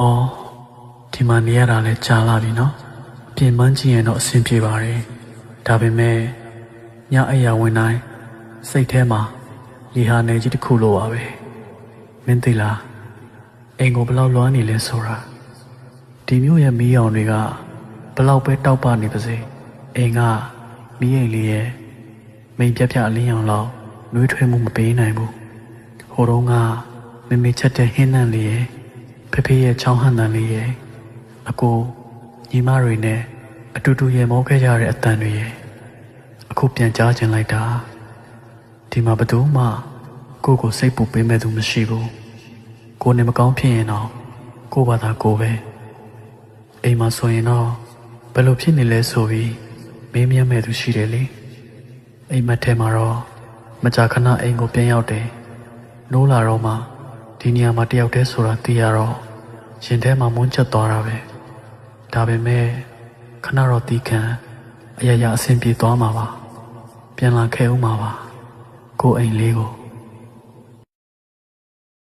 အော်ဒီမှာနေရတာလဲကြာလာပြီနော်ပြင်ပန်းကြည့်ရင်တော့အဆင်ပြေပါတယ်ဒါပေမဲ့ညအိပ်ယာဝင်တိုင်းစိတ်ထဲမှာလီဟာနေကြီးတစ်ခုလိုပါပဲမင်းသိလားအိမ်ကိုဘလောက်လွမ်းနေလဲဆိုတာဒီမျိုးရဲ့မီးရောင်တွေကဘလောက်ပဲတောက်ပနေပါစေအိမ်ကမီးအိမ်လေးရဲ့မိန်ပြပြအလင်းရောင်လောက်နှွေးထွေးမှုမပေးနိုင်ဘူးဟိုတုန်းကမမေချက်တဲ့ဟင်းနှံလေးရဲ့ဖေဖေရဲ့ချောင်းဟန်တန်လေးရဲ့အကိုညီမတွေနဲ့အတူတူရေမောခဲ့ကြတဲ့အတန်တွေရဲ့အခုပြန်ကြားချင်လိုက်တာဒီမှာဘယ်သူမှကိုစိတ်ပူပေးမဲ့သူမရှိဘူးကိုနဲ့မကောင်းဖြစ်ရင်တော့ကိုဘာသာကိုပဲအိမ်မှာဆိုရင်တော့ဘယ်လိုဖြစ်နေလဲဆိုပြီးမေးမြန်းမဲ့သူရှိတယ်လေအိမ်မက်ထဲမှာတော့မကြာခဏအိမ်ကိုပြန်ရောက်တယ်နိုးလာတော့မှဒီနေရာမှာတယောက်တည်းဆိုတာသိရတော့ရင်ထဲမှာမွန်းချက်သွားတာပဲဒါပေမဲ့ခဏတော့တီးခံအရာရာအဆင်ပြေသွားမှာပါပြန်လာခဲ့ဦးမှာပါကိုအိမ်လေးကို